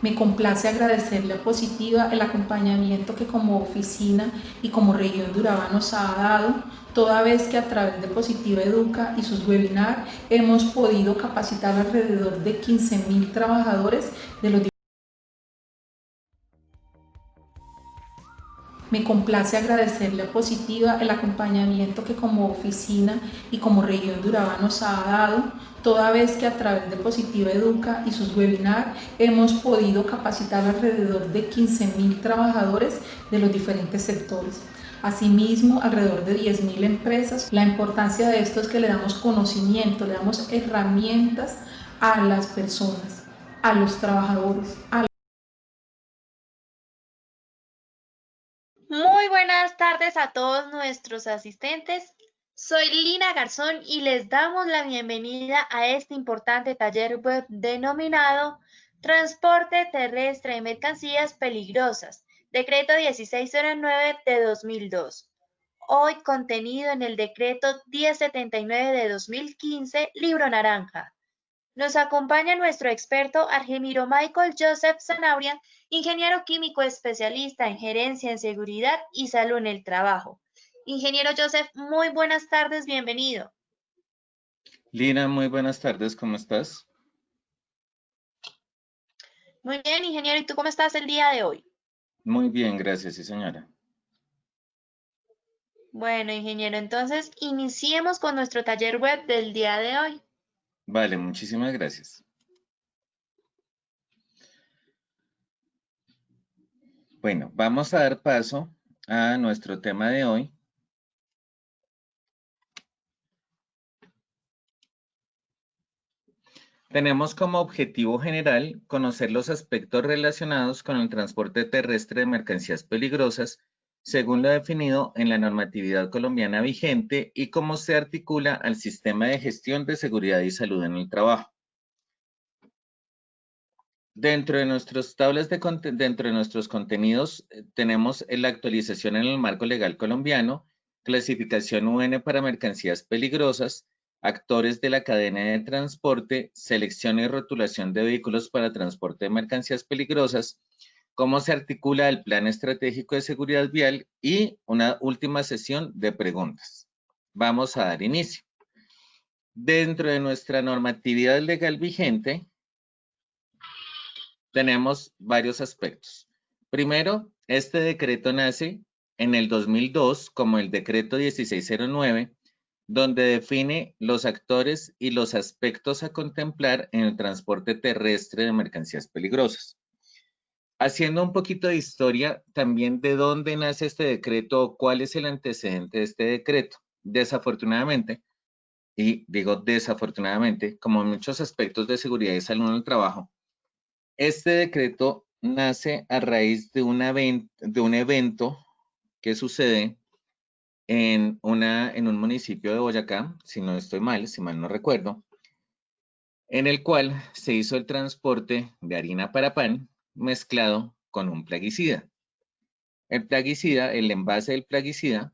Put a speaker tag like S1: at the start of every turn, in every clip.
S1: Me complace agradecerle a Positiva el acompañamiento que como oficina y como región de Urabá nos ha dado, toda vez que a través de Positiva Educa y sus webinars hemos podido capacitar alrededor de 15.000 trabajadores de los. Me complace agradecerle a Positiva el acompañamiento que como oficina y como región de Urabá nos ha dado, toda vez que a través de Positiva Educa y sus webinars hemos podido capacitar alrededor de 15.000 trabajadores de los diferentes sectores. Asimismo, alrededor de 10.000 empresas. La importancia de esto es que le damos conocimiento, le damos herramientas a las personas, a los trabajadores, a.
S2: Muy buenas tardes a todos nuestros asistentes. Soy Lina Garzón y les damos la bienvenida a este importante taller web denominado Transporte Terrestre de Mercancías Peligrosas, Decreto 1609 de 2002. Hoy contenido en el Decreto 1079 de 2015, Libro Naranja. Nos acompaña nuestro experto Argemiro Michael Joseph Zanabria, ingeniero químico especialista en gerencia en seguridad y salud en el trabajo. Ingeniero Joseph, muy buenas tardes, bienvenido.
S3: Lina, muy buenas tardes, ¿cómo estás?
S2: Muy bien, ingeniero, ¿y tú cómo estás el día de hoy?
S3: Muy bien, gracias, sí, señora.
S2: Bueno, ingeniero, entonces iniciemos con nuestro taller web del día de hoy.
S3: Vale, muchísimas gracias. Bueno, vamos a dar paso a nuestro tema de hoy. Tenemos como objetivo general conocer los aspectos relacionados con el transporte terrestre de mercancías peligrosas, según lo definido en la normatividad colombiana vigente y cómo se articula al sistema de gestión de seguridad y salud en el trabajo. Dentro de nuestros contenidos tenemos la actualización en el marco legal colombiano, clasificación UN para mercancías peligrosas, actores de la cadena de transporte, selección y rotulación de vehículos para transporte de mercancías peligrosas, cómo se articula el Plan Estratégico de Seguridad Vial y una última sesión de preguntas. Vamos a dar inicio. Dentro de nuestra normatividad legal vigente, tenemos varios aspectos. Primero, este decreto nace en el 2002 como el decreto 1609, donde define los actores y los aspectos a contemplar en el transporte terrestre de mercancías peligrosas. Haciendo un poquito de historia también de dónde nace este decreto, cuál es el antecedente de este decreto. Desafortunadamente, y digo desafortunadamente, como en muchos aspectos de seguridad y salud en el trabajo, este decreto nace a raíz de un evento que sucede en un municipio de Boyacá, si no estoy mal, si mal no recuerdo, en el cual se hizo el transporte de harina para pan mezclado con un plaguicida. El envase del plaguicida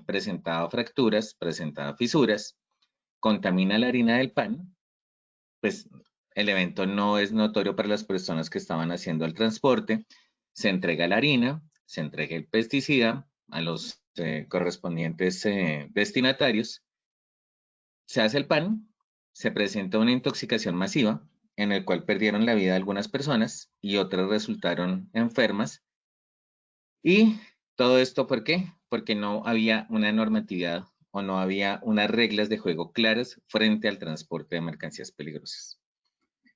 S3: presentaba fracturas, presentaba fisuras, contamina la harina del pan, pues el evento no es notorio para las personas que estaban haciendo el transporte, se entrega la harina, se entrega el pesticida a los correspondientes destinatarios, se hace el pan, se presenta una intoxicación masiva en el cual perdieron la vida algunas personas y otras resultaron enfermas. Y todo esto, ¿por qué? Porque no había una normatividad o no había unas reglas de juego claras frente al transporte de mercancías peligrosas.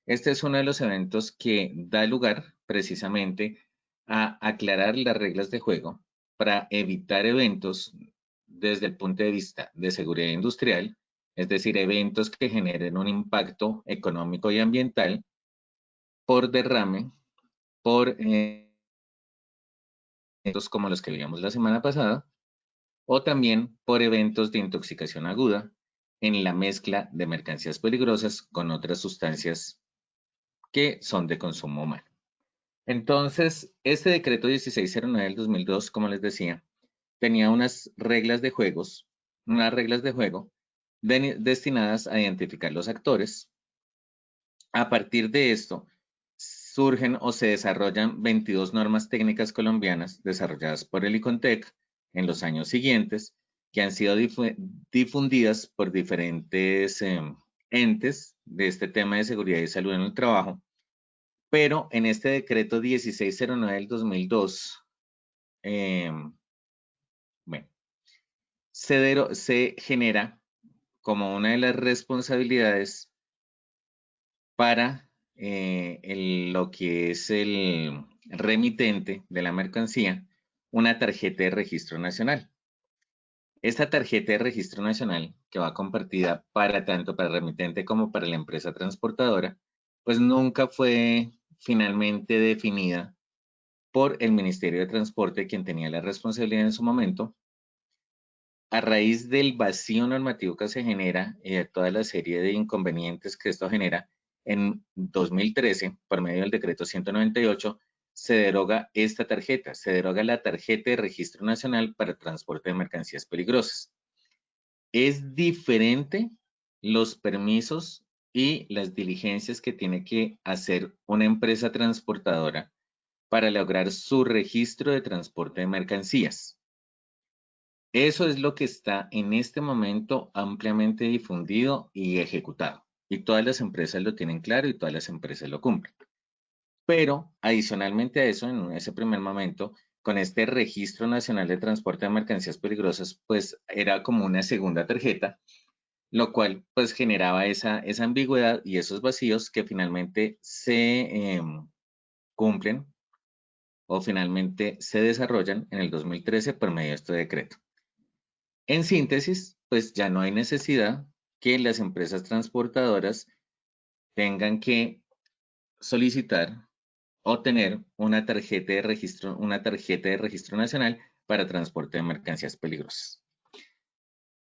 S3: Este es uno de los eventos que da lugar precisamente a aclarar las reglas de juego para evitar eventos desde el punto de vista de seguridad industrial, es decir, eventos que generen un impacto económico y ambiental por derrame, por eventos como los que vimos la semana pasada, o también por eventos de intoxicación aguda en la mezcla de mercancías peligrosas con otras sustancias que son de consumo humano. Entonces, este decreto 1609 del 2002, como les decía, tenía unas reglas de juego destinadas a identificar los actores. A partir de esto, surgen o se desarrollan 22 normas técnicas colombianas desarrolladas por el ICONTEC en los años siguientes, que han sido difundidas por diferentes entes de este tema de seguridad y salud en el trabajo, pero en este decreto 1609 del 2002, bueno, se genera como una de las responsabilidades para lo que es el remitente de la mercancía, una tarjeta de registro nacional. Esta tarjeta de registro nacional, que va compartida para tanto para el remitente como para la empresa transportadora, pues nunca fue finalmente definida por el Ministerio de Transporte, quien tenía la responsabilidad en su momento, a raíz del vacío normativo que se genera y de toda la serie de inconvenientes que esto genera. En 2013, por medio del decreto 198, se deroga esta tarjeta, se deroga la tarjeta de registro nacional para transporte de mercancías peligrosas. Es diferente los permisos y las diligencias que tiene que hacer una empresa transportadora para lograr su registro de transporte de mercancías. Eso es lo que está en este momento ampliamente difundido y ejecutado. Y todas las empresas lo tienen claro y todas las empresas lo cumplen. Pero adicionalmente a eso, en ese primer momento, con este Registro Nacional de Transporte de Mercancías Peligrosas, pues era como una segunda tarjeta, lo cual pues generaba esa ambigüedad y esos vacíos que finalmente se cumplen o finalmente se desarrollan en el 2013 por medio de este decreto. En síntesis, pues ya no hay necesidad que las empresas transportadoras tengan que solicitar o tener una tarjeta de registro nacional para transporte de mercancías peligrosas.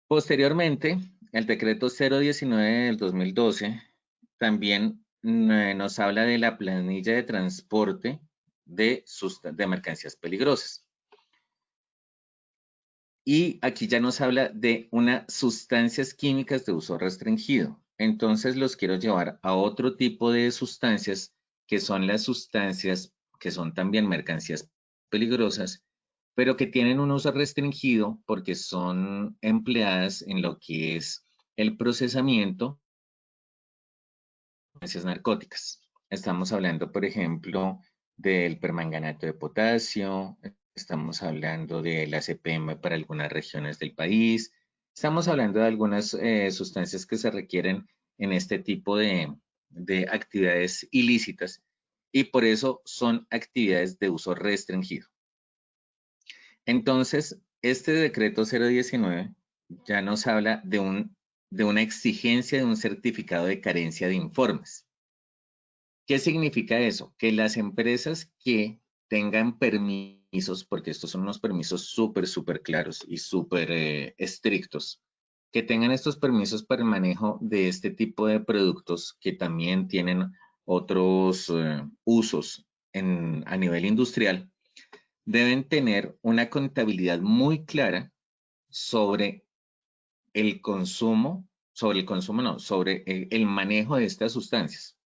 S3: Posteriormente, el decreto 019 del 2012 también nos habla de la planilla de transporte de mercancías peligrosas. Y aquí ya nos habla de unas sustancias químicas de uso restringido. Entonces los quiero llevar a otro tipo de sustancias, que son las sustancias que son también mercancías peligrosas, pero que tienen un uso restringido porque son empleadas en lo que es el procesamiento de sustancias narcóticas. Estamos hablando, por ejemplo, del permanganato de potasio, estamos hablando de la CPM para algunas regiones del país, estamos hablando de algunas sustancias que se requieren en este tipo de actividades ilícitas y por eso son actividades de uso restringido. Entonces, este decreto 019 ya nos habla de una exigencia de un certificado de carencia de informes. ¿Qué significa eso? Que las empresas que tengan permisos, porque estos son unos permisos súper claros y súper estrictos, que tengan estos permisos para el manejo de este tipo de productos que también tienen otros usos a nivel industrial, deben tener una contabilidad muy clara sobre el consumo, sobre el manejo de estas sustancias.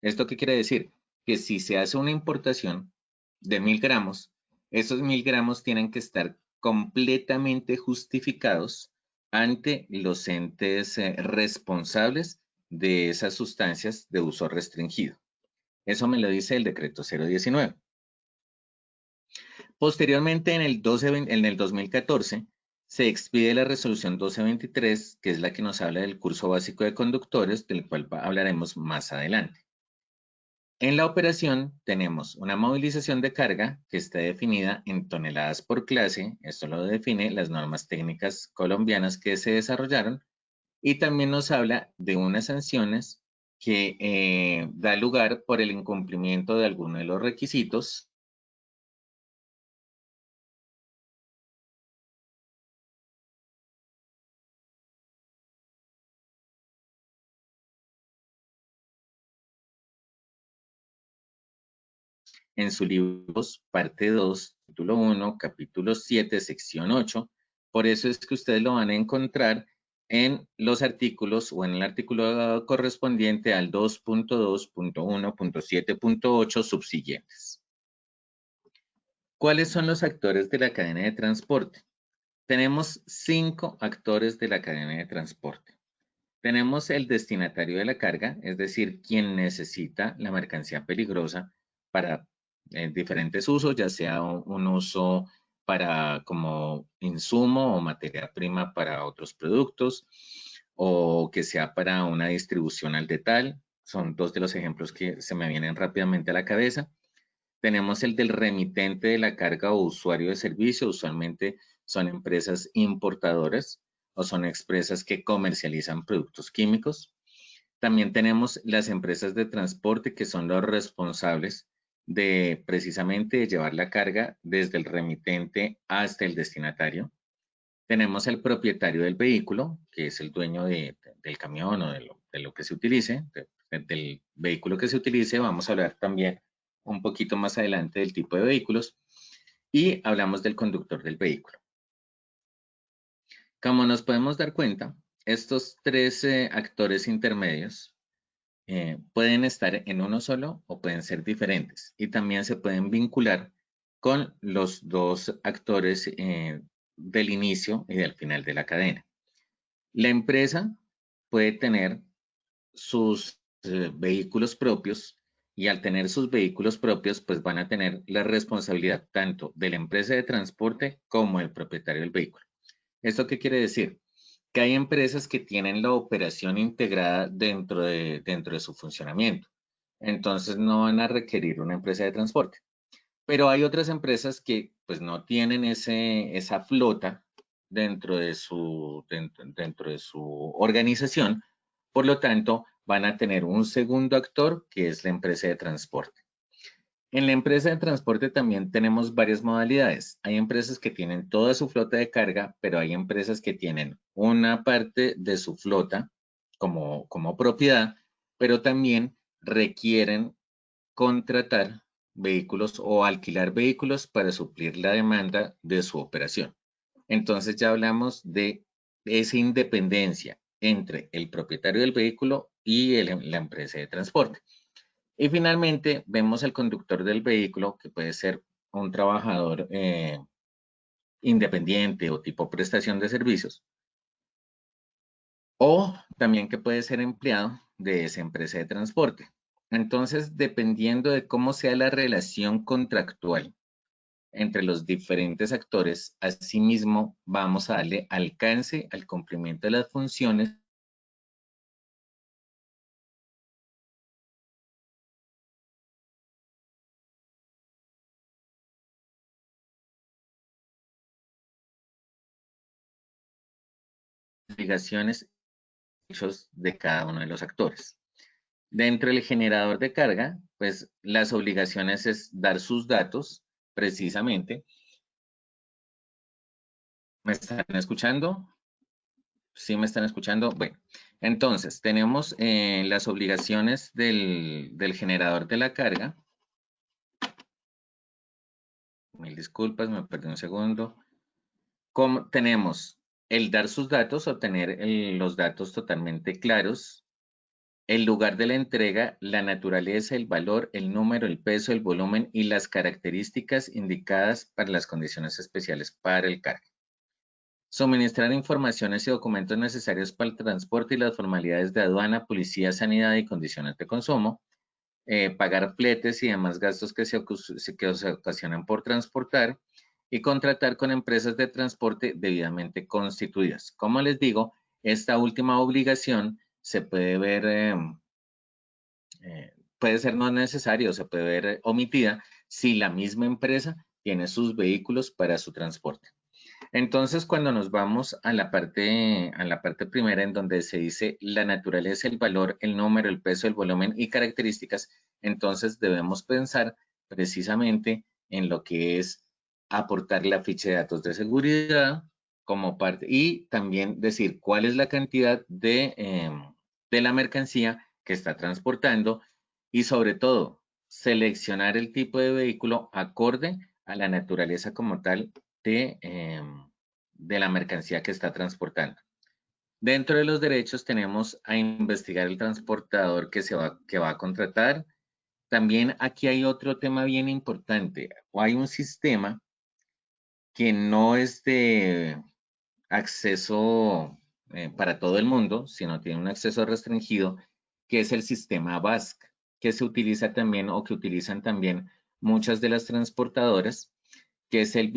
S3: ¿Esto qué quiere decir? Que si se hace una importación de 1000 gramos, esos 1000 gramos tienen que estar completamente justificados ante los entes responsables de esas sustancias de uso restringido. Eso me lo dice el decreto 019. Posteriormente, en el 2014, se expide la resolución 1223, que es la que nos habla del curso básico de conductores, del cual hablaremos más adelante. En la operación tenemos una movilización de carga que está definida en toneladas por clase, esto lo define las normas técnicas colombianas que se desarrollaron, y también nos habla de unas sanciones que da lugar por el incumplimiento de alguno de los requisitos en su libro parte 2, título 1, capítulo 7, sección 8. Por eso es que ustedes lo van a encontrar en los artículos o en el artículo correspondiente al 2.2.1.7.8 subsiguientes. ¿Cuáles son los actores de la cadena de transporte? Tenemos 5 actores de la cadena de transporte. Tenemos el destinatario de la carga, es decir, quien necesita la mercancía peligrosa para diferentes usos, ya sea un uso para como insumo o materia prima para otros productos, o que sea para una distribución al detalle. Son dos de los ejemplos que se me vienen rápidamente a la cabeza. Tenemos el del remitente de la carga o usuario de servicio, usualmente son empresas importadoras o son empresas que comercializan productos químicos. También tenemos las empresas de transporte que son los responsables de precisamente llevar la carga desde el remitente hasta el destinatario. Tenemos el propietario del vehículo, que es el dueño del camión o de lo que se utilice, del vehículo que se utilice. Vamos a hablar también un poquito más adelante del tipo de vehículos. Y hablamos del conductor del vehículo. Como nos podemos dar cuenta, estos 13 actores intermedios pueden estar en uno solo o pueden ser diferentes. Y también se pueden vincular con los dos actores del inicio y del final de la cadena. La empresa puede tener sus vehículos propios y al tener sus vehículos propios, pues van a tener la responsabilidad tanto de la empresa de transporte como el propietario del vehículo. ¿Esto qué quiere decir? Que hay empresas que tienen la operación integrada dentro de su funcionamiento. Entonces no van a requerir una empresa de transporte. Pero hay otras empresas que pues no tienen esa flota dentro de su organización. Por lo tanto, van a tener un segundo actor que es la empresa de transporte. En la empresa de transporte también tenemos varias modalidades. Hay empresas que tienen toda su flota de carga, pero hay empresas que tienen una parte de su flota como propiedad, pero también requieren contratar vehículos o alquilar vehículos para suplir la demanda de su operación. Entonces ya hablamos de esa independencia entre el propietario del vehículo y la empresa de transporte. Y finalmente vemos el conductor del vehículo, que puede ser un trabajador independiente o tipo prestación de servicios, o también que puede ser empleado de esa empresa de transporte. Entonces, dependiendo de cómo sea la relación contractual entre los diferentes actores, asimismo vamos a darle alcance al cumplimiento de las funciones obligaciones hechos de cada uno de los actores. Dentro del generador de carga, pues las obligaciones es dar sus datos precisamente. ¿Me están escuchando? ¿Sí me están escuchando? Bueno, entonces tenemos las obligaciones del generador de la carga. Mil disculpas, me perdí un segundo. Como tenemos el dar sus datos o tener los datos totalmente claros, el lugar de la entrega, la naturaleza, el valor, el número, el peso, el volumen y las características indicadas para las condiciones especiales para el cargo. Suministrar informaciones y documentos necesarios para el transporte y las formalidades de aduana, policía, sanidad y condiciones de consumo. Pagar fletes y demás gastos que se ocasionan por transportar y contratar con empresas de transporte debidamente constituidas. Como les digo, esta última obligación se puede ver, puede ser no necesario, se puede ver omitida si la misma empresa tiene sus vehículos para su transporte. Entonces, cuando nos vamos a la parte primera, en donde se dice la naturaleza, el valor, el número, el peso, el volumen y características, entonces debemos pensar precisamente en lo que es aportar la ficha de datos de seguridad como parte y también decir cuál es la cantidad de la mercancía que está transportando y sobre todo seleccionar el tipo de vehículo acorde a la naturaleza como tal de la mercancía que está transportando. Dentro de los derechos tenemos a investigar el transportador que va a contratar. También aquí hay otro tema bien importante. Hay un sistema que no es de acceso para todo el mundo, sino tiene un acceso restringido, que es el sistema BASC, que se utiliza también o que utilizan también muchas de las transportadoras, que es el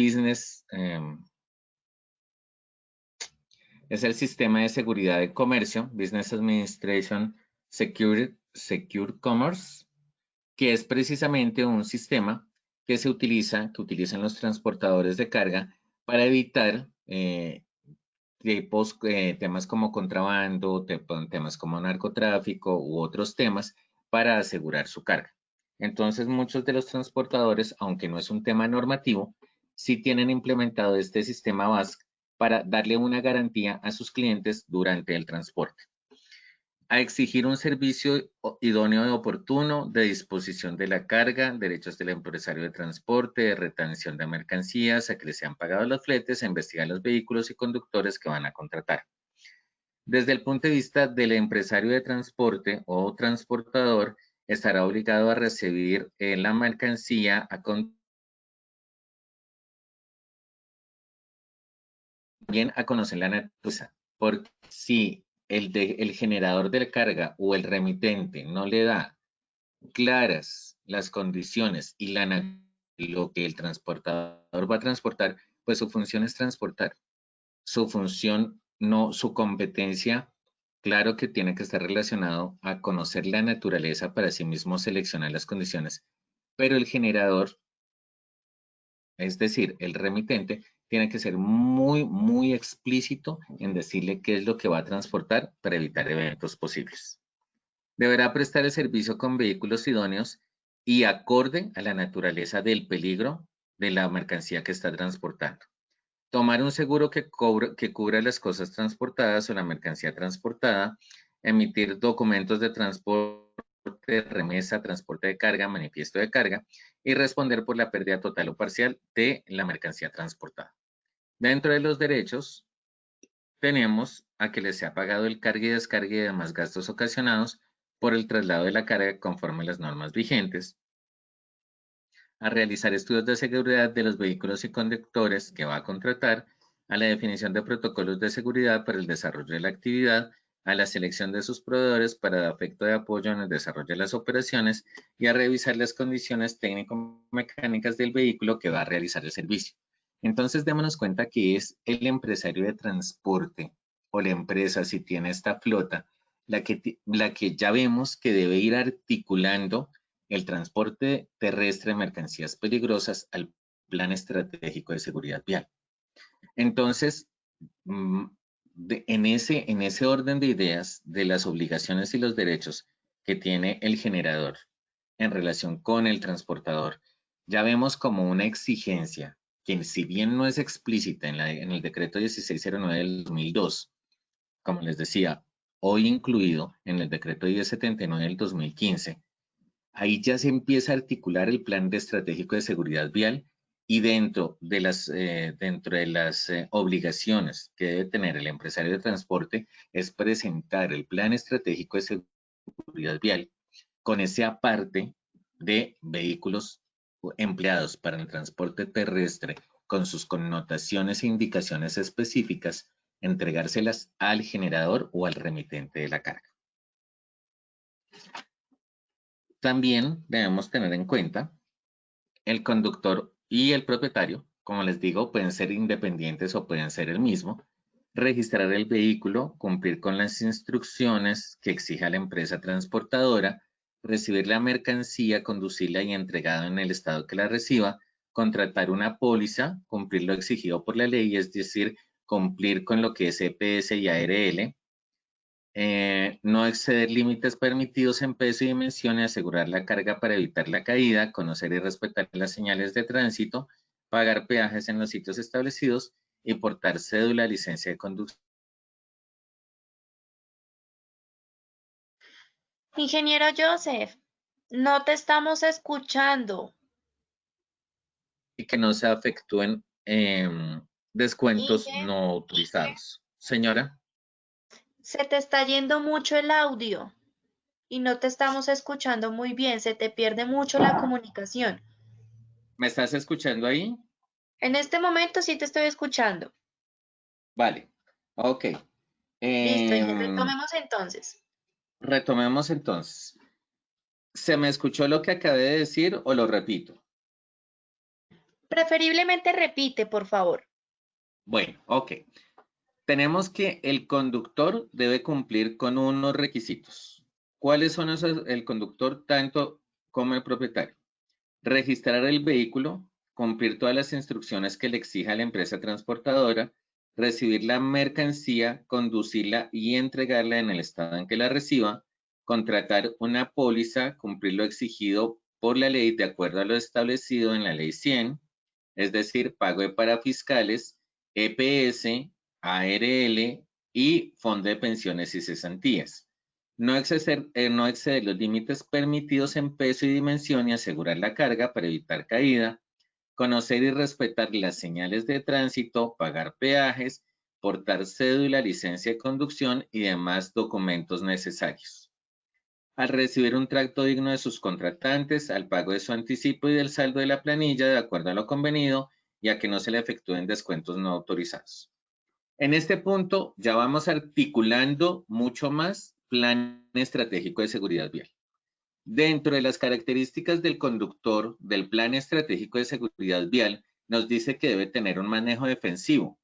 S3: es el sistema de seguridad de comercio, Business Administration Secure Commerce, que es precisamente un sistema que que utilizan los transportadores de carga para evitar temas como contrabando, temas como narcotráfico u otros temas para asegurar su carga. Entonces, muchos de los transportadores, aunque no es un tema normativo, sí tienen implementado este sistema BASC para darle una garantía a sus clientes durante el transporte. A exigir un servicio idóneo y oportuno de disposición de la carga, derechos del empresario de transporte, de retención de mercancías, a que les sean pagados los fletes, a investigar los vehículos y conductores que van a contratar. Desde el punto de vista del empresario de transporte o transportador, estará obligado a recibir la mercancía también a conocer la naturaleza, porque si el generador de la carga o el remitente no le da claras las condiciones y lo que el transportador va a transportar, pues su función es transportar. Su función, no, su competencia, claro que tiene que estar relacionado a conocer la naturaleza para sí mismo seleccionar las condiciones, pero el generador, es decir, el remitente, tiene que ser muy explícito en decirle qué es lo que va a transportar para evitar eventos posibles. Deberá prestar el servicio con vehículos idóneos y acorde a la naturaleza del peligro de la mercancía que está transportando. Tomar un seguro que cubra las cosas transportadas o la mercancía transportada. Emitir documentos de transporte, remesa, transporte de carga, manifiesto de carga y responder por la pérdida total o parcial de la mercancía transportada. Dentro de los derechos tenemos a que les sea pagado el carga y descarga y demás gastos ocasionados por el traslado de la carga conforme a las normas vigentes, a realizar estudios de seguridad de los vehículos y conductores que va a contratar, a la definición de protocolos de seguridad para el desarrollo de la actividad, a la selección de sus proveedores para efecto de apoyo en el desarrollo de las operaciones y a revisar las condiciones técnico-mecánicas del vehículo que va a realizar el servicio. Entonces, démonos cuenta que es el empresario de transporte o la empresa, si tiene esta flota, la que ya vemos que debe ir articulando el transporte terrestre de mercancías peligrosas al Plan Estratégico de Seguridad Vial. Entonces, en ese orden de ideas de las obligaciones y los derechos que tiene el generador en relación con el transportador, ya vemos como una exigencia que si bien no es explícita en el decreto 1609 del 2002, como les decía, hoy incluido en el decreto 1079 del 2015, ahí ya se empieza a articular el plan estratégico de seguridad vial y dentro de las obligaciones que debe tener el empresario de transporte es presentar el plan estratégico de seguridad vial con ese aparte de vehículos empleados para el transporte terrestre con sus connotaciones e indicaciones específicas, entregárselas al generador o al remitente de la carga. También debemos tener en cuenta el conductor y el propietario, como les digo, pueden ser independientes o pueden ser el mismo. Registrar el vehículo, cumplir con las instrucciones que exija la empresa transportadora, recibir la mercancía, conducirla y entregarla en el estado que la reciba, contratar una póliza, cumplir lo exigido por la ley, es decir, cumplir con lo que es EPS y ARL, no exceder límites permitidos en peso y dimensión y asegurar la carga para evitar la caída, conocer y respetar las señales de tránsito, pagar peajes en los sitios establecidos y portar cédula, licencia de conducción.
S2: Ingeniero Joseph, no te estamos escuchando.
S3: Y que no se efectúen descuentos
S2: Inge,
S3: no autorizados. Señora.
S2: Se te está yendo mucho el audio y no te estamos escuchando muy bien, se te pierde mucho la comunicación.
S3: ¿Me estás escuchando ahí?
S2: En este momento sí te estoy escuchando.
S3: Vale, ok.
S2: Listo, y
S3: Em,
S2: retomemos entonces.
S3: Retomemos entonces. ¿Se me escuchó lo que acabé de decir o lo repito?
S2: Preferiblemente repite, por favor.
S3: Bueno, ok. Tenemos que el conductor debe cumplir con unos requisitos. ¿Cuáles son esos? El conductor tanto como el propietario. Registrar el vehículo, cumplir todas las instrucciones que le exija la empresa transportadora, recibir la mercancía, conducirla y entregarla en el estado en que la reciba, contratar una póliza, cumplir lo exigido por la ley de acuerdo a lo establecido en la ley 100, es decir, pago de parafiscales, EPS, ARL y Fondo de Pensiones y Cesantías. No exceder los límites permitidos en peso y dimensión y asegurar la carga para evitar caída, conocer y respetar las señales de tránsito, pagar peajes, portar cédula, licencia de conducción y demás documentos necesarios. Al recibir un trato digno de sus contratantes, al pago de su anticipo y del saldo de la planilla de acuerdo a lo convenido y a que no se le efectúen descuentos no autorizados. En este punto ya vamos articulando mucho más plan estratégico de seguridad vial. Dentro de las características del conductor del plan estratégico de seguridad vial, nos dice que debe tener un manejo defensivo,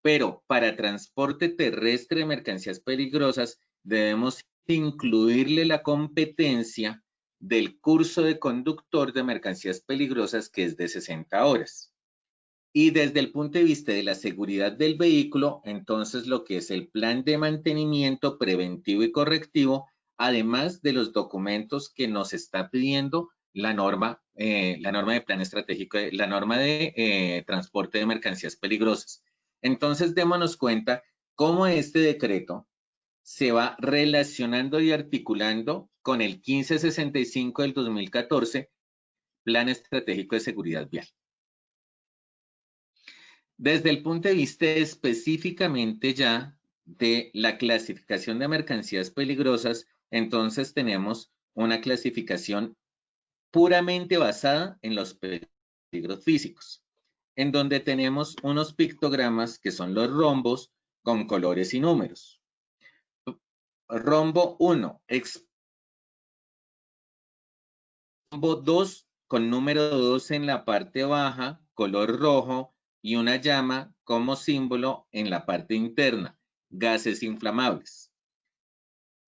S3: pero para transporte terrestre de mercancías peligrosas debemos incluirle la competencia del curso de conductor de mercancías peligrosas, que es de 60 horas. Y desde el punto de vista de la seguridad del vehículo, entonces lo que es el plan de mantenimiento preventivo y correctivo, además de los documentos que nos está pidiendo la norma de plan estratégico, la norma de transporte de mercancías peligrosas. Entonces, démonos cuenta cómo este decreto se va relacionando y articulando con el 1565 del 2014, Plan Estratégico de Seguridad Vial. Desde el punto de vista específicamente ya de la clasificación de mercancías peligrosas, entonces tenemos una clasificación puramente basada en los peligros físicos, en donde tenemos unos pictogramas que son los rombos con colores y números. Rombo 1, rombo 2 con número 2 en la parte baja, color rojo, y una llama como símbolo en la parte interna, gases inflamables.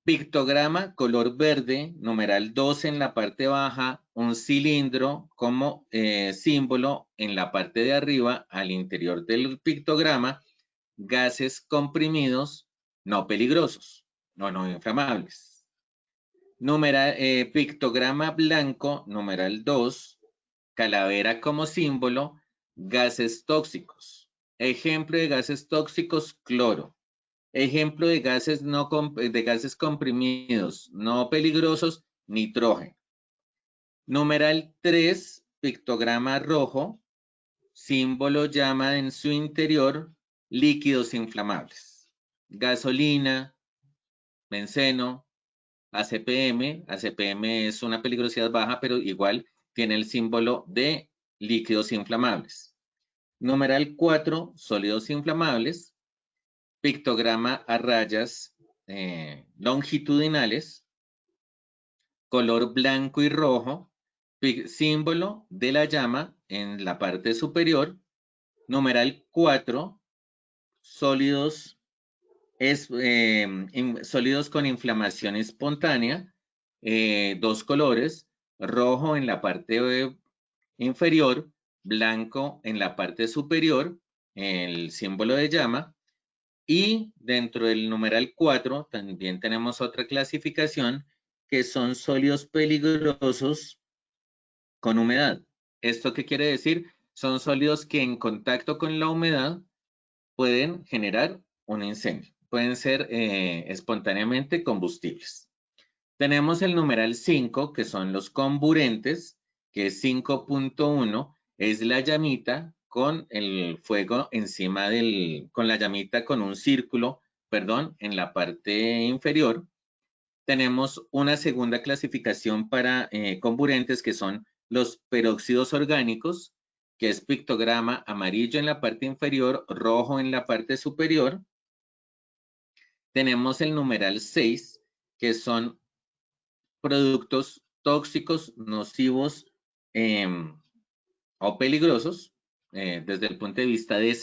S3: Pictograma color verde, numeral 2 en la parte baja, un cilindro como símbolo en la parte de arriba, al interior del pictograma, gases comprimidos no peligrosos, no inflamables. Pictograma blanco, numeral 2, calavera como símbolo, gases tóxicos. Ejemplo de gases tóxicos, cloro. Ejemplo de gases comprimidos no peligrosos, nitrógeno. Numeral 3, pictograma rojo, símbolo llama en su interior, líquidos inflamables. Gasolina, benceno, ACPM. ACPM es una peligrosidad baja, pero igual tiene el símbolo de líquidos inflamables. Numeral 4, sólidos inflamables. Pictograma a rayas longitudinales, color blanco y rojo, símbolo de la llama en la parte superior. Numeral 4, sólidos sólidos con inflamación espontánea, dos colores, rojo en la parte inferior, blanco en la parte superior, el símbolo de llama. Y dentro del numeral 4 también tenemos otra clasificación, que son sólidos peligrosos con humedad. ¿Esto qué quiere decir? Son sólidos que en contacto con la humedad pueden generar un incendio. Pueden ser espontáneamente combustibles. Tenemos el numeral 5, que son los comburentes, que es 5.1, es la llamita con el fuego encima con la llamita con un círculo en la parte inferior, tenemos una segunda clasificación para comburentes, que son los peróxidos orgánicos, que es pictograma amarillo en la parte inferior, rojo en la parte superior. Tenemos el numeral 6, que son productos tóxicos, nocivos o peligrosos desde el punto de vista de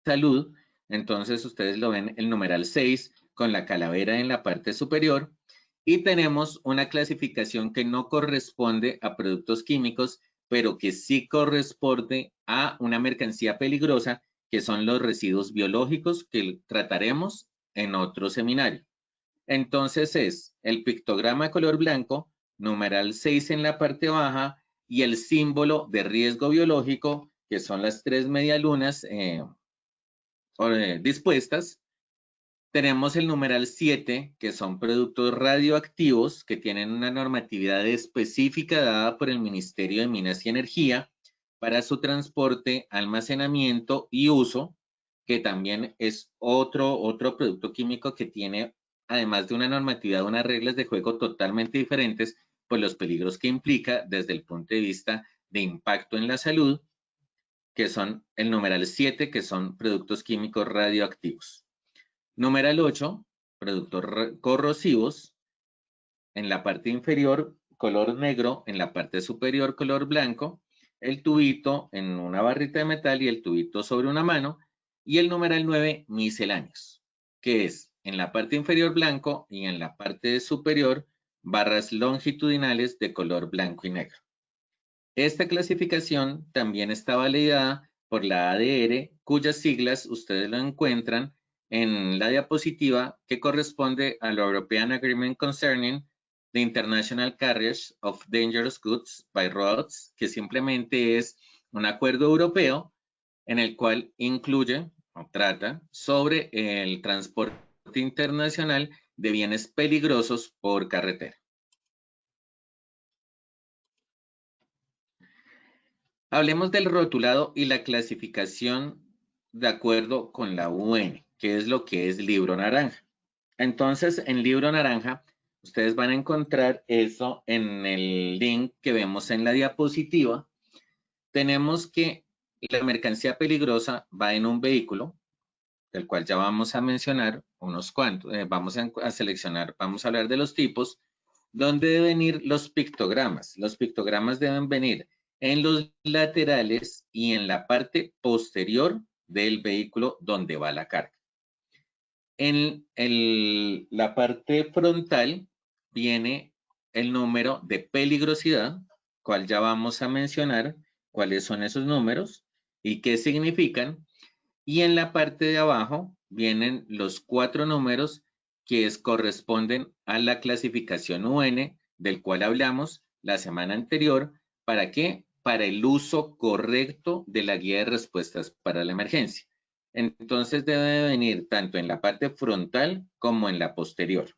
S3: salud. Entonces ustedes lo ven el numeral 6 con la calavera en la parte superior. Y tenemos una clasificación que no corresponde a productos químicos, pero que sí corresponde a una mercancía peligrosa, que son los residuos biológicos, que trataremos en otro seminario. Entonces es el pictograma de color blanco, numeral 6 en la parte baja, y el símbolo de riesgo biológico, que son las 3 medialunas dispuestas. Tenemos el numeral 7, que son productos radioactivos que tienen una normatividad específica dada por el Ministerio de Minas y Energía para su transporte, almacenamiento y uso, que también es otro producto químico que tiene, además de una normatividad, unas reglas de juego totalmente diferentes por los peligros que implica desde el punto de vista de impacto en la salud, que son el numeral 7, que son productos químicos radioactivos. Numeral 8, productos corrosivos, en la parte inferior color negro, en la parte superior color blanco, el tubito en una barrita de metal y el tubito sobre una mano, y el numeral 9, misceláneos, que es en la parte inferior blanco y en la parte superior barras longitudinales de color blanco y negro. Esta clasificación también está validada por la ADR, cuyas siglas ustedes lo encuentran en la diapositiva, que corresponde al European Agreement Concerning the International Carriage of Dangerous Goods by Roads, que simplemente es un acuerdo europeo en el cual incluye o trata sobre el transporte internacional de bienes peligrosos por carretera. Hablemos del rotulado y la clasificación de acuerdo con la UN, que es lo que es libro naranja. Entonces, en libro naranja, ustedes van a encontrar eso en el link que vemos en la diapositiva. Tenemos que la mercancía peligrosa va en un vehículo, del cual ya vamos a mencionar unos cuantos. Vamos a seleccionar, vamos a hablar de los tipos, donde deben ir los pictogramas. Los pictogramas deben venir en los laterales y en la parte posterior del vehículo donde va la carga. En la parte frontal viene el número de peligrosidad, cual ya vamos a mencionar cuáles son esos números y qué significan. Y en la parte de abajo vienen los 4 números que corresponden a la clasificación UN, del cual hablamos la semana anterior. ¿Para qué? Para el uso correcto de la guía de respuestas para la emergencia. Entonces debe venir tanto en la parte frontal como en la posterior.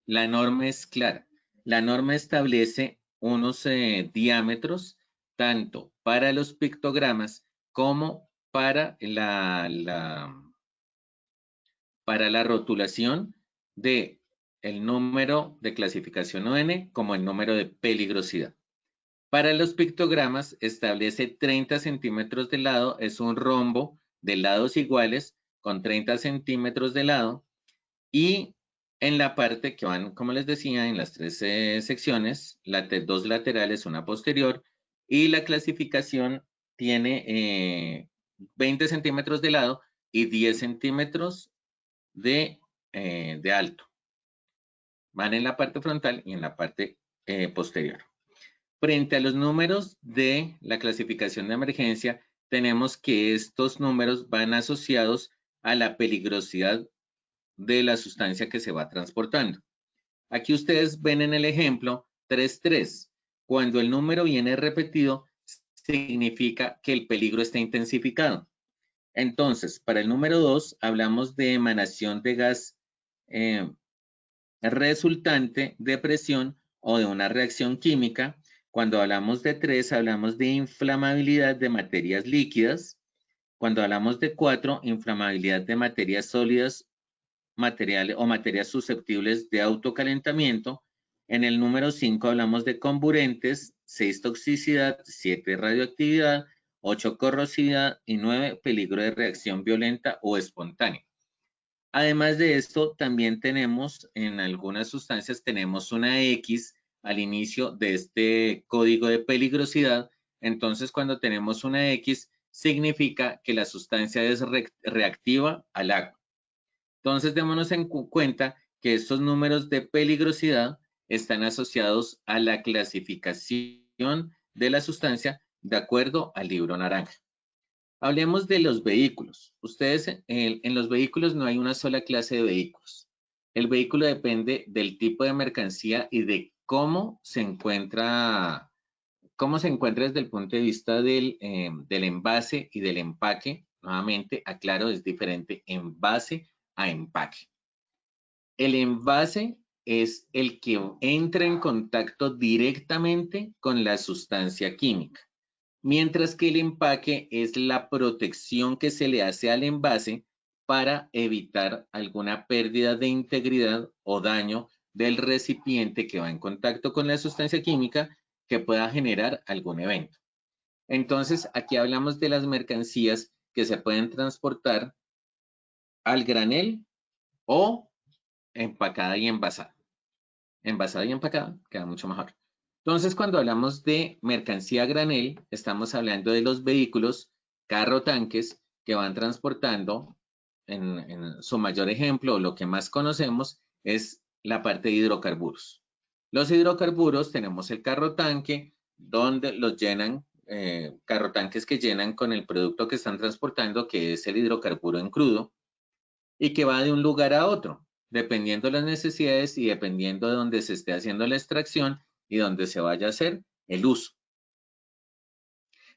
S3: La norma es clara. La norma establece unos diámetros tanto para los pictogramas como para la rotulación de el número de clasificación UN como el número de peligrosidad. Para los pictogramas establece 30 centímetros de lado, es un rombo de lados iguales con 30 centímetros de lado, y en la parte que van, como les decía, en las 3 secciones, 2 laterales, una posterior, y la clasificación tiene 20 centímetros de lado y 10 centímetros de alto. Van en la parte frontal y en la parte posterior. Frente a los números de la clasificación de emergencia, tenemos que estos números van asociados a la peligrosidad de la sustancia que se va transportando. Aquí ustedes ven en el ejemplo 3.3. Cuando el número viene repetido, significa que el peligro está intensificado. Entonces, para el número 2, hablamos de emanación de gas resultante de presión o de una reacción química. Cuando hablamos de 3, hablamos de inflamabilidad de materias líquidas. Cuando hablamos de 4, inflamabilidad de materias sólidas, materiales o materias susceptibles de autocalentamiento. En el número 5 hablamos de comburentes, 6 toxicidad, 7 radioactividad, 8 corrosividad y 9 peligro de reacción violenta o espontánea. Además de esto, también tenemos en algunas sustancias tenemos una X al inicio de este código de peligrosidad. Entonces, cuando tenemos una X, significa que la sustancia es reactiva al agua. Entonces, démonos en cuenta que estos números de peligrosidad están asociados a la clasificación de la sustancia de acuerdo al libro naranja. Hablemos de los vehículos. Ustedes, en los vehículos no hay una sola clase de vehículos. El vehículo depende del tipo de mercancía y de cómo se encuentra desde el punto de vista del envase y del empaque. Nuevamente, aclaro, es diferente envase a empaque. El envase es el que entra en contacto directamente con la sustancia química, mientras que el empaque es la protección que se le hace al envase para evitar alguna pérdida de integridad o daño del recipiente que va en contacto con la sustancia química que pueda generar algún evento. Entonces, aquí hablamos de las mercancías que se pueden transportar al granel o empacada y envasada. Envasada y empacada queda mucho mejor. Entonces, cuando hablamos de mercancía a granel, estamos hablando de los vehículos, carro tanques, que van transportando, en su mayor ejemplo, lo que más conocemos es la parte de hidrocarburos. Los hidrocarburos, tenemos el carro tanque, donde los llenan, carro tanques que llenan con el producto que están transportando, que es el hidrocarburo en crudo, y que va de un lugar a otro, dependiendo de las necesidades y dependiendo de donde se esté haciendo la extracción y donde se vaya a hacer el uso.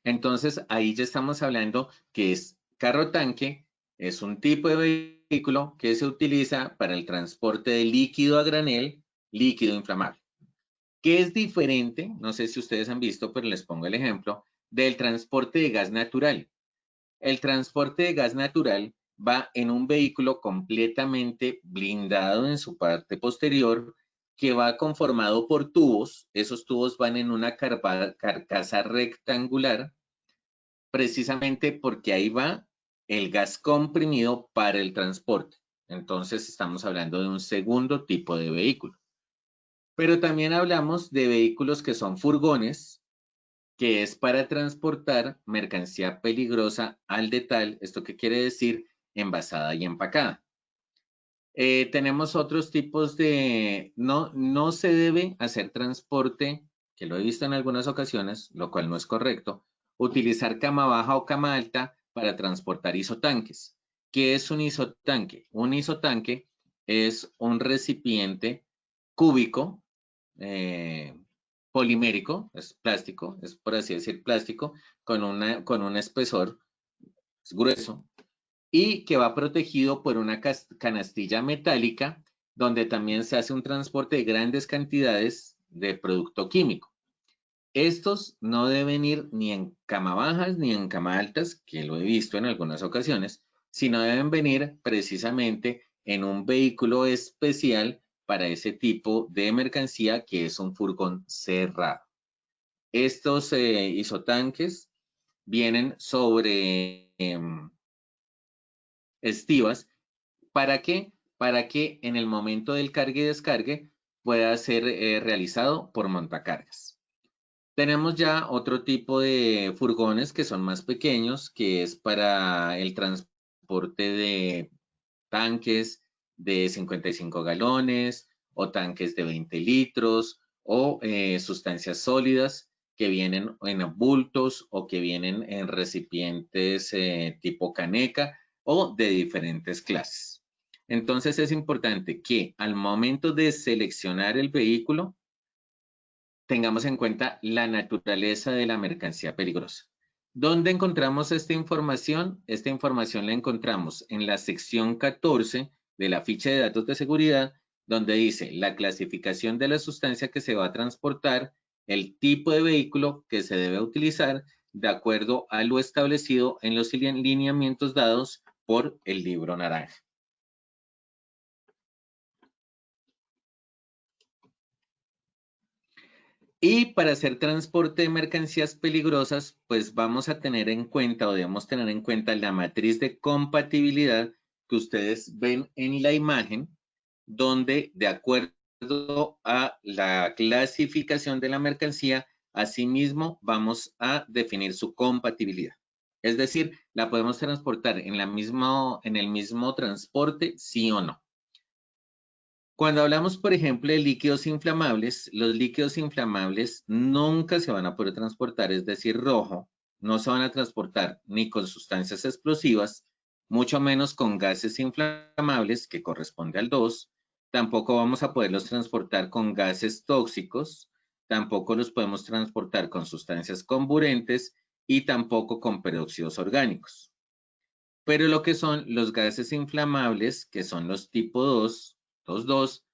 S3: Entonces, ahí ya estamos hablando que es carro tanque, es un tipo de vehículo que se utiliza para el transporte de líquido a granel, líquido inflamable. ¿Qué es diferente? No sé si ustedes han visto, pero les pongo el ejemplo del transporte de gas natural. El transporte de gas natural va en un vehículo completamente blindado en su parte posterior, que va conformado por tubos. Esos tubos van en una carcasa rectangular, precisamente porque ahí va el gas comprimido para el transporte. Entonces estamos hablando de un segundo tipo de vehículo. Pero también hablamos de vehículos que son furgones, que es para transportar mercancía peligrosa al detal. ¿Esto qué quiere decir? Envasada y empacada. Tenemos otros tipos de... No se debe hacer transporte, que lo he visto en algunas ocasiones, lo cual no es correcto, utilizar cama baja o cama alta para transportar isotanques. ¿Qué es un isotanque? Un isotanque es un recipiente cúbico, polimérico, es plástico, es por así decir plástico, con un espesor grueso y que va protegido por una canastilla metálica donde también se hace un transporte de grandes cantidades de producto químico. Estos no deben ir ni en cama bajas ni en cama altas, que lo he visto en algunas ocasiones, sino deben venir precisamente en un vehículo especial para ese tipo de mercancía que es un furgón cerrado. Estos isotanques vienen sobre estivas. ¿Para qué? Para que en el momento del cargue y descargue pueda ser realizado por montacargas. Tenemos ya otro tipo de furgones que son más pequeños, que es para el transporte de tanques de 55 galones o tanques de 20 litros o sustancias sólidas que vienen en bultos o que vienen en recipientes tipo caneca o de diferentes clases. Entonces es importante que al momento de seleccionar el vehículo tengamos en cuenta la naturaleza de la mercancía peligrosa. ¿Dónde encontramos esta información? Esta información la encontramos en la sección 14 de la ficha de datos de seguridad, donde dice la clasificación de la sustancia que se va a transportar, el tipo de vehículo que se debe utilizar, de acuerdo a lo establecido en los lineamientos dados por el Libro Naranja. Y para hacer transporte de mercancías peligrosas, pues vamos a tener en cuenta o debemos tener en cuenta la matriz de compatibilidad que ustedes ven en la imagen, donde de acuerdo a la clasificación de la mercancía, asimismo vamos a definir su compatibilidad. Es decir, la podemos transportar en el mismo transporte, sí o no. Cuando hablamos, por ejemplo, de líquidos inflamables, los líquidos inflamables nunca se van a poder transportar, es decir, rojo, no se van a transportar ni con sustancias explosivas, mucho menos con gases inflamables, que corresponde al 2, tampoco vamos a poderlos transportar con gases tóxicos, tampoco los podemos transportar con sustancias comburentes y tampoco con peróxidos orgánicos. Pero lo que son los gases inflamables, que son los tipo 2, 2,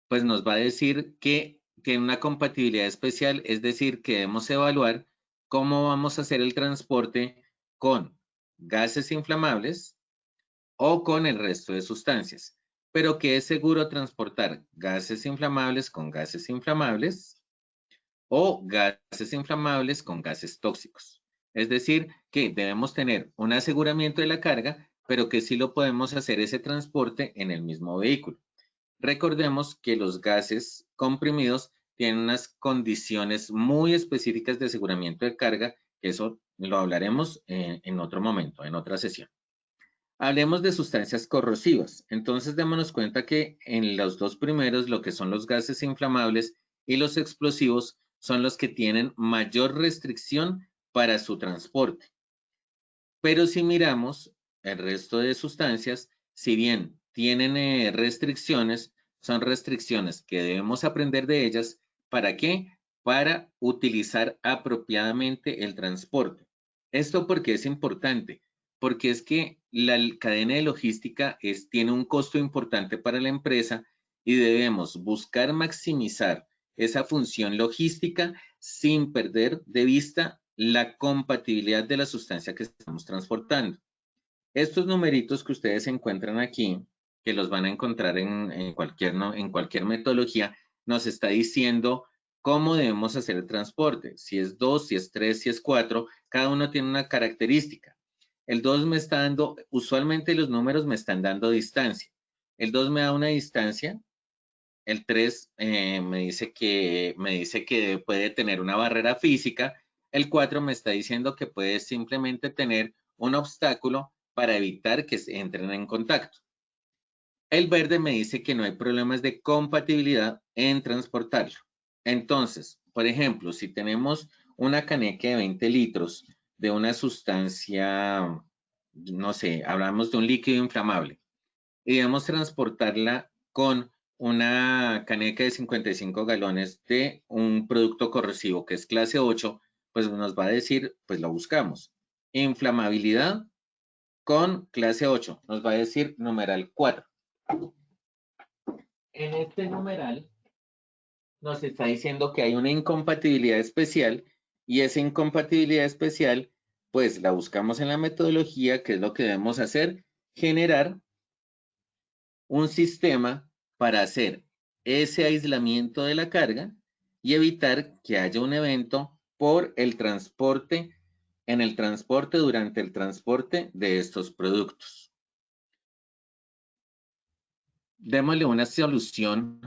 S3: pues nos va a decir que tiene una compatibilidad especial, es decir, que debemos evaluar cómo vamos a hacer el transporte con gases inflamables o con el resto de sustancias. Pero que es seguro transportar gases inflamables con gases inflamables o gases inflamables con gases tóxicos. Es decir, que debemos tener un aseguramiento de la carga, pero que sí lo podemos hacer ese transporte en el mismo vehículo. Recordemos que los gases comprimidos tienen unas condiciones muy específicas de aseguramiento de carga, que eso lo hablaremos en otro momento, en otra sesión. Hablemos de sustancias corrosivas. Entonces, démonos cuenta que en los dos primeros, lo que son los gases inflamables y los explosivos, son los que tienen mayor restricción para su transporte. Pero si miramos el resto de sustancias, si bien tienen restricciones, son restricciones que debemos aprender de ellas. ¿Para qué? Para utilizar apropiadamente el transporte. ¿Esto por qué es importante? Porque es que la cadena de logística tiene un costo importante para la empresa y debemos buscar maximizar esa función logística sin perder de vista la compatibilidad de la sustancia que estamos transportando. Estos numeritos que ustedes encuentran aquí, que los van a encontrar en cualquier metodología, nos está diciendo cómo debemos hacer el transporte. Si es 2, si es 3, si es 4, cada uno tiene una característica. El 2 me está dando, usualmente los números me están dando distancia. El 2 me da una distancia. El 3 me dice que puede tener una barrera física. El 4 me está diciendo que puede simplemente tener un obstáculo para evitar que se entren en contacto. El verde me dice que no hay problemas de compatibilidad en transportarlo. Entonces, por ejemplo, si tenemos una caneca de 20 litros de una sustancia, no sé, hablamos de un líquido inflamable, y debemos transportarla con una caneca de 55 galones de un producto corrosivo que es clase 8, pues nos va a decir, pues lo buscamos. Inflamabilidad con clase 8, nos va a decir numeral 4. En este numeral nos está diciendo que hay una incompatibilidad especial y esa incompatibilidad especial, pues la buscamos en la metodología, que es lo que debemos hacer, generar un sistema para hacer ese aislamiento de la carga y evitar que haya un evento por el transporte, durante el transporte de estos productos. Démosle una solución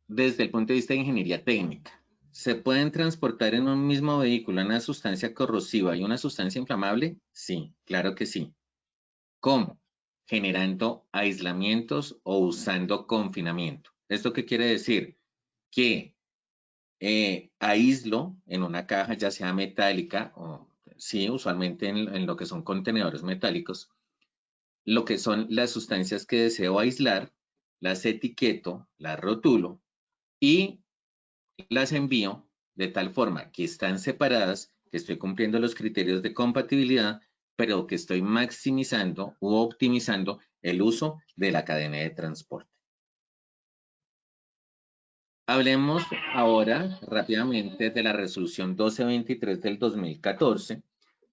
S3: desde el punto de vista de ingeniería técnica. ¿Se pueden transportar en un mismo vehículo una sustancia corrosiva y una sustancia inflamable? Sí, claro que sí. ¿Cómo? Generando aislamientos o usando confinamiento. ¿Esto qué quiere decir? Que aíslo en una caja, ya sea metálica o sí, usualmente en lo que son contenedores metálicos, lo que son las sustancias que deseo aislar, las etiqueto, las rotulo y las envío de tal forma que están separadas, que estoy cumpliendo los criterios de compatibilidad, pero que estoy maximizando u optimizando el uso de la cadena de transporte. Hablemos ahora rápidamente de la resolución 1223 del 2014.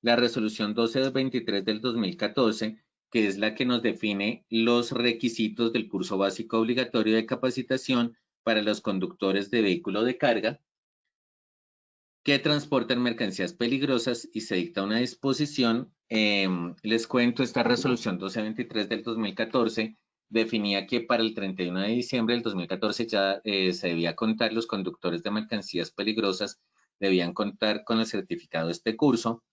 S3: La resolución 1223 del 2014, que es la que nos define los requisitos del curso básico obligatorio de capacitación para los conductores de vehículo de carga que transportan mercancías peligrosas, y se dicta una disposición. Les cuento, esta resolución 1223 del 2014 definía que para el 31 de diciembre del 2014 ya se debía contar, los conductores de mercancías peligrosas debían contar con el certificado de este curso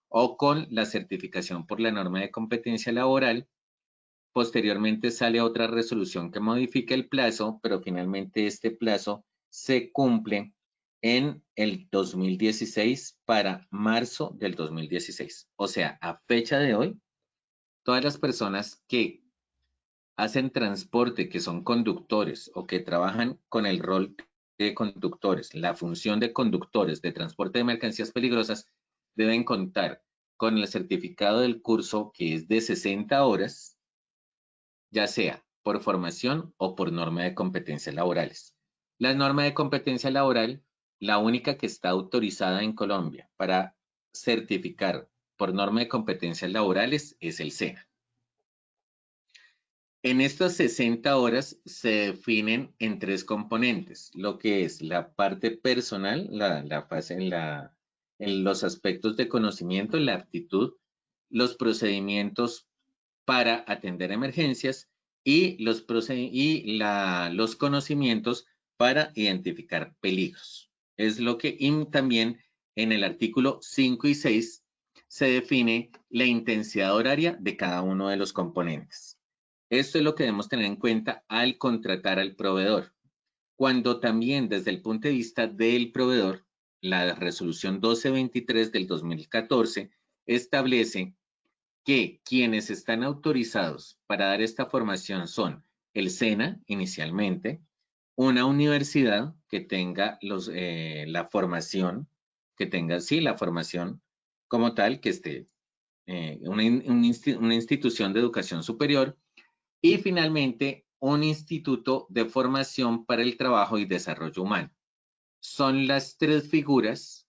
S3: o con la certificación por la norma de competencia laboral. Posteriormente sale otra resolución que modifica el plazo, pero finalmente este plazo se cumple en el 2016 para marzo del 2016. O sea, a fecha de hoy, todas las personas que hacen transporte, que son conductores o que trabajan con el rol de conductores, la función de conductores de transporte de mercancías peligrosas, deben contar con el certificado del curso, que es de 60 horas, ya sea por formación o por norma de competencias laborales. La norma de competencia laboral, la única que está autorizada en Colombia para certificar por norma de competencias laborales, es el SENA. En estas 60 horas se definen en 3 componentes, lo que es la parte personal, la fase en los aspectos de conocimiento, la aptitud, los procedimientos para atender emergencias y los conocimientos para identificar peligros. Es lo que también en el artículo 5 y 6 se define la intensidad horaria de cada uno de los componentes. Esto es lo que debemos tener en cuenta al contratar al proveedor. Cuando también desde el punto de vista del proveedor, la resolución 1223 del 2014 establece que quienes están autorizados para dar esta formación son el SENA inicialmente, una universidad que tenga la formación, la formación como tal, que esté una institución de educación superior, y finalmente un instituto de formación para el trabajo y desarrollo humano. Son las 3 figuras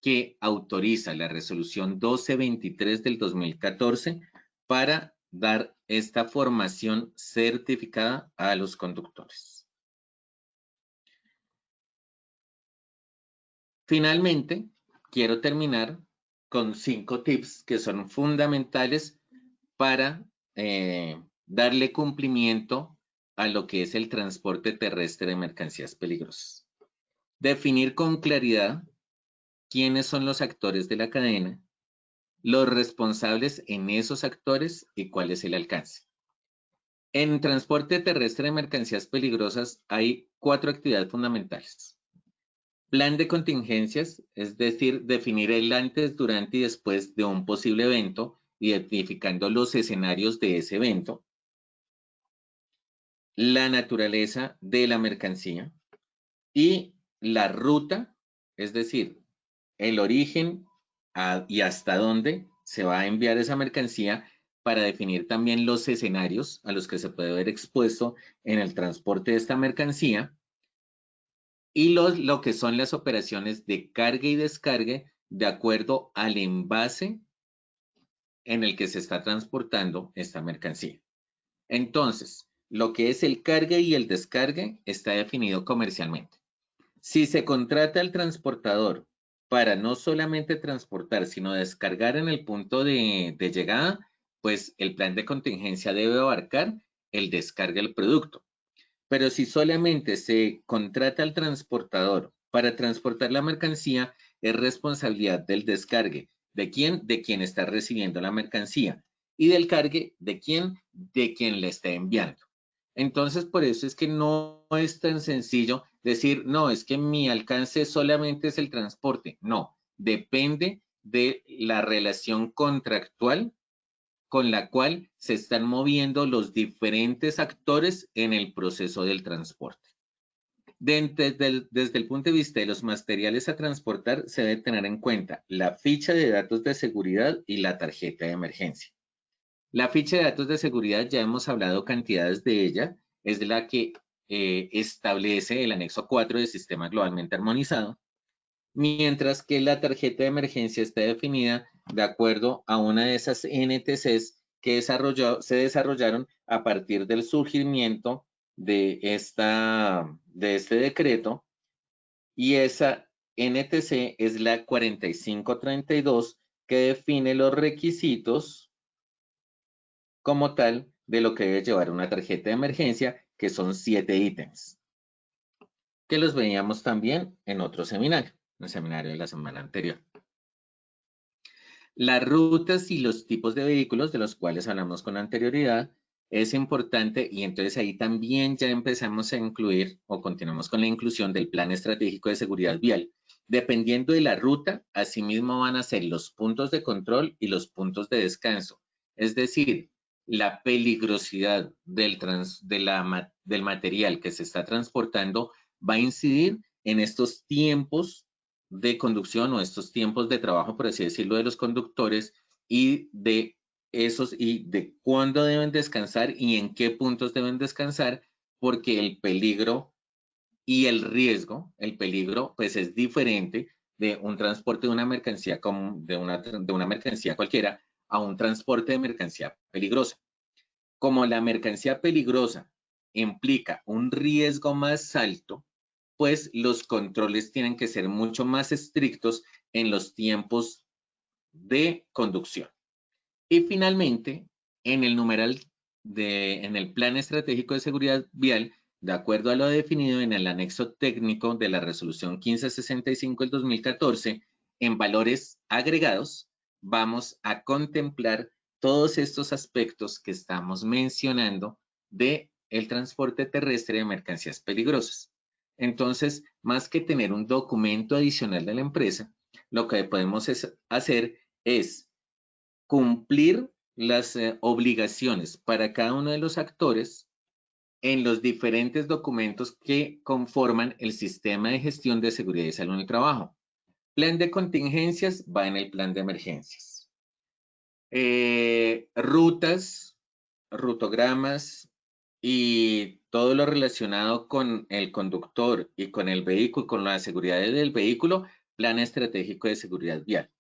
S3: que autoriza la resolución 1223 del 2014 para dar esta formación certificada a los conductores. Finalmente, quiero terminar con 5 tips que son fundamentales para darle cumplimiento a lo que es el transporte terrestre de mercancías peligrosas. Definir con claridad quiénes son los actores de la cadena, los responsables en esos actores y cuál es el alcance. En transporte terrestre de mercancías peligrosas hay 4 actividades fundamentales. Plan de contingencias, es decir, definir el antes, durante y después de un posible evento, identificando los escenarios de ese evento. La naturaleza de la mercancía y la ruta, es decir, el origen y hasta dónde se va a enviar esa mercancía, para definir también los escenarios a los que se puede ver expuesto en el transporte de esta mercancía, y lo que son las operaciones de carga y descargue de acuerdo al envase en el que se está transportando esta mercancía. Entonces, lo que es el cargue y el descargue está definido comercialmente. Si se contrata al transportador para no solamente transportar, sino descargar en el punto de llegada, pues el plan de contingencia debe abarcar el descargue del producto. Pero si solamente se contrata al transportador para transportar la mercancía, es responsabilidad del descargue. ¿De quién? De quien está recibiendo la mercancía. Y del cargue, ¿de quién? De quien le está enviando. Entonces, por eso es que no es tan sencillo decir, no, es que mi alcance solamente es el transporte. No, depende de la relación contractual con la cual se están moviendo los diferentes actores en el proceso del transporte. Desde el punto de vista de los materiales a transportar, se debe tener en cuenta la ficha de datos de seguridad y la tarjeta de emergencia. La ficha de datos de seguridad, ya hemos hablado cantidades de ella, es la que establece el anexo 4 del sistema globalmente armonizado, mientras que la tarjeta de emergencia está definida de acuerdo a una de esas NTCs que se desarrollaron a partir del surgimiento de este decreto, y esa NTC es la 4532, que define los requisitos como tal de lo que debe llevar una tarjeta de emergencia, que son 7 ítems, que los veíamos también en otro seminario, el seminario de la semana anterior. Las rutas y los tipos de vehículos de los cuales hablamos con anterioridad es importante, y entonces ahí también ya empezamos a incluir o continuamos con la inclusión del plan estratégico de seguridad vial. Dependiendo de la ruta, asimismo van a ser los puntos de control y los puntos de descanso. Es decir, la peligrosidad del material que se está transportando va a incidir en estos tiempos de conducción o estos tiempos de trabajo, por así decirlo, de los conductores, y de cuándo deben descansar y en qué puntos deben descansar, porque el peligro y el riesgo, el peligro pues es diferente de un transporte de una mercancía de una mercancía cualquiera a un transporte de mercancía peligrosa. Como la mercancía peligrosa implica un riesgo más alto, pues los controles tienen que ser mucho más estrictos en los tiempos de conducción. Y finalmente, en el numeral en el Plan Estratégico de Seguridad Vial, de acuerdo a lo definido en el anexo técnico de la Resolución 1565 del 2014, en valores agregados, vamos a contemplar todos estos aspectos que estamos mencionando de el transporte terrestre de mercancías peligrosas. Entonces, más que tener un documento adicional de la empresa, lo que podemos hacer es cumplir las obligaciones para cada uno de los actores en los diferentes documentos que conforman el sistema de gestión de seguridad y salud en el trabajo. Plan de contingencias va en el plan de emergencias. Rutas, rutogramas y todo lo relacionado con el conductor y con el vehículo, con la seguridad del vehículo, plan estratégico de seguridad vial.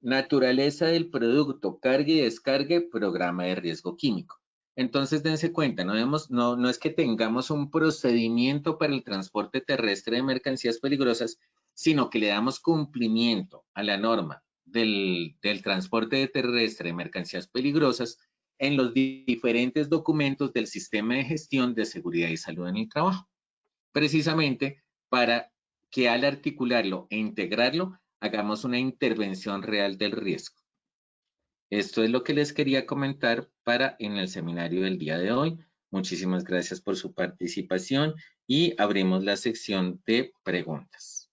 S3: Naturaleza del producto, cargue y descargue, programa de riesgo químico. Entonces, dense cuenta, no es que tengamos un procedimiento para el transporte terrestre de mercancías peligrosas, sino que le damos cumplimiento a la norma del transporte terrestre de mercancías peligrosas en los diferentes documentos del sistema de gestión de seguridad y salud en el trabajo, precisamente para que al articularlo e integrarlo, hagamos una intervención real del riesgo. Esto es lo que les quería comentar en el seminario del día de hoy. Muchísimas gracias por su participación y abrimos la sección de preguntas.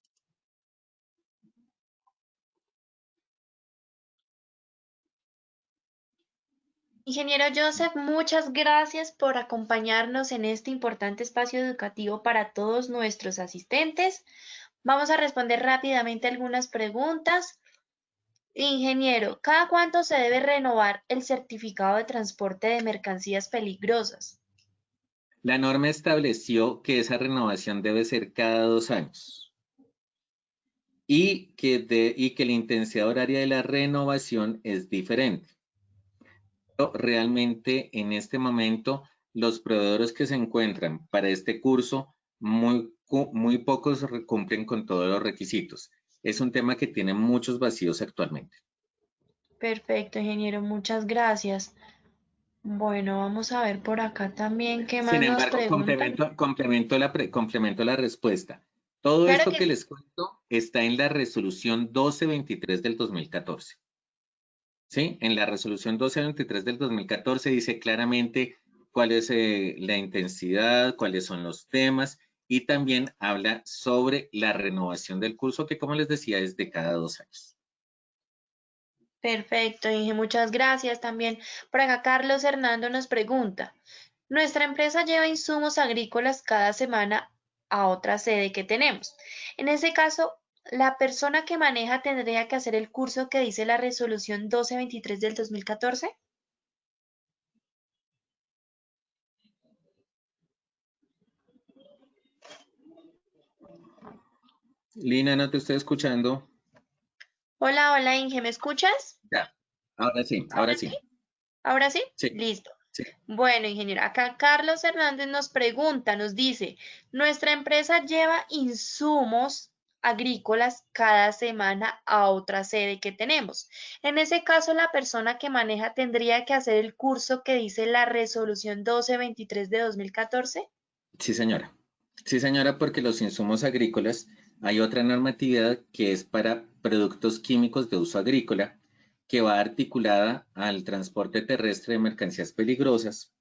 S2: Ingeniero Joseph, muchas gracias por acompañarnos en este importante espacio educativo para todos nuestros asistentes. Vamos a responder rápidamente algunas preguntas. Ingeniero, ¿cada cuánto se debe renovar el certificado de transporte de mercancías peligrosas?
S3: La norma estableció que esa renovación debe ser cada 2 años y que la intensidad horaria de la renovación es diferente. Pero realmente en este momento los proveedores que se encuentran para este curso, muy pocos cumplen con todos los requisitos. Es un tema que tiene muchos vacíos actualmente.
S2: Perfecto, ingeniero, muchas gracias. Bueno, vamos a ver por acá también qué más
S3: Sin
S2: nos
S3: embargo,
S2: preguntan.
S3: complemento la respuesta. Todo
S2: Claro
S3: esto
S2: que
S3: que
S2: sí.
S3: les cuento está en la resolución 1223 del 2014. ¿Sí? En la resolución 1223 del 2014 dice claramente cuál es la intensidad, cuáles son los temas, y también habla sobre la renovación del curso, que como les decía es de cada 2 años.
S2: Perfecto, Inge, muchas gracias también. Por acá Carlos Hernando nos pregunta, nuestra empresa lleva insumos agrícolas cada semana a otra sede que tenemos. En ese caso, ¿la persona que maneja tendría que hacer el curso que dice la resolución 1223 del 2014?
S3: Lina, no te estoy escuchando.
S2: Hola, hola Inge, ¿me escuchas?
S3: Ya, ahora sí, ahora
S2: ¿Ahora sí?
S3: sí.
S2: ¿Ahora sí?
S3: Sí,
S2: Listo.
S3: sí.
S2: Bueno, ingeniero, acá Carlos Hernández nos pregunta, nos dice, nuestra empresa lleva insumos agrícolas cada semana a otra sede que tenemos. En ese caso, la persona que maneja tendría que hacer el curso que dice la resolución 1223 de 2014.
S3: Sí, señora. Sí, señora, porque los insumos agrícolas, hay otra normatividad que es para productos químicos de uso agrícola, que va articulada al transporte terrestre de mercancías peligrosas,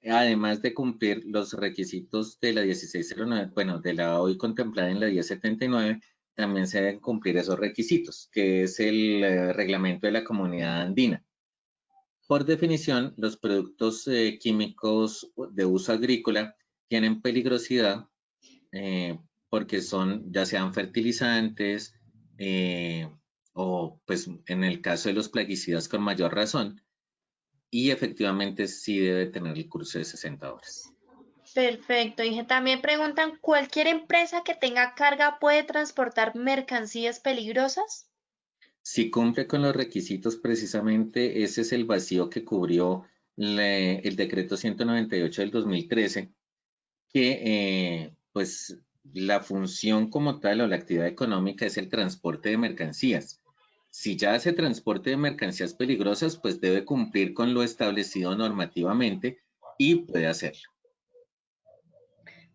S3: además de cumplir los requisitos de la 1609, bueno, de la hoy contemplada en la 1079, también se deben cumplir esos requisitos, que es el reglamento de la Comunidad Andina. Por definición, los productos químicos de uso agrícola tienen peligrosidad porque son ya sean fertilizantes o pues en el caso de los plaguicidas con mayor razón y efectivamente sí debe tener el curso de 60 horas.
S2: Perfecto, Inge. También preguntan, ¿cualquier empresa que tenga carga puede transportar mercancías peligrosas?
S3: Si cumple con los requisitos, precisamente ese es el vacío que cubrió el decreto 198 del 2013, que pues la función como tal o la actividad económica es el transporte de mercancías. Si ya hace transporte de mercancías peligrosas, pues debe cumplir con lo establecido normativamente y puede hacerlo.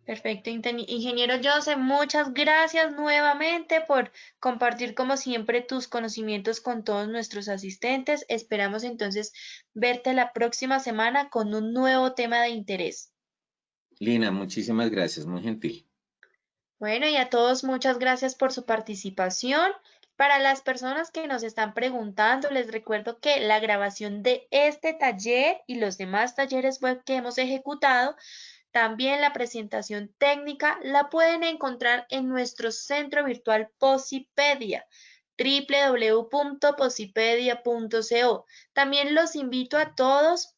S2: Perfecto, ingeniero Joseph, muchas gracias nuevamente por compartir como siempre tus conocimientos con todos nuestros asistentes. Esperamos entonces verte la próxima semana con un nuevo tema de interés.
S3: Lina, muchísimas gracias, muy gentil.
S2: Bueno, y a todos muchas gracias por su participación. Para las personas que nos están preguntando, les recuerdo que la grabación de este taller y los demás talleres web que hemos ejecutado, también la presentación técnica, la pueden encontrar en nuestro centro virtual Posipedia, www.posipedia.co. También los invito a todos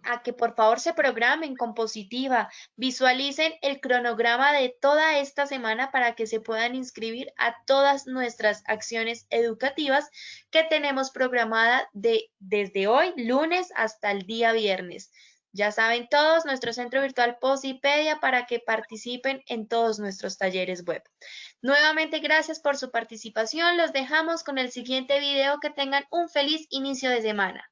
S2: a que por favor se programen con Positiva, visualicen el cronograma de toda esta semana para que se puedan inscribir a todas nuestras acciones educativas que tenemos programada desde hoy, lunes, hasta el día viernes. Ya saben todos, nuestro centro virtual Posipedia para que participen en todos nuestros talleres web. Nuevamente, gracias por su participación. Los dejamos con el siguiente video. Que tengan un feliz inicio de semana.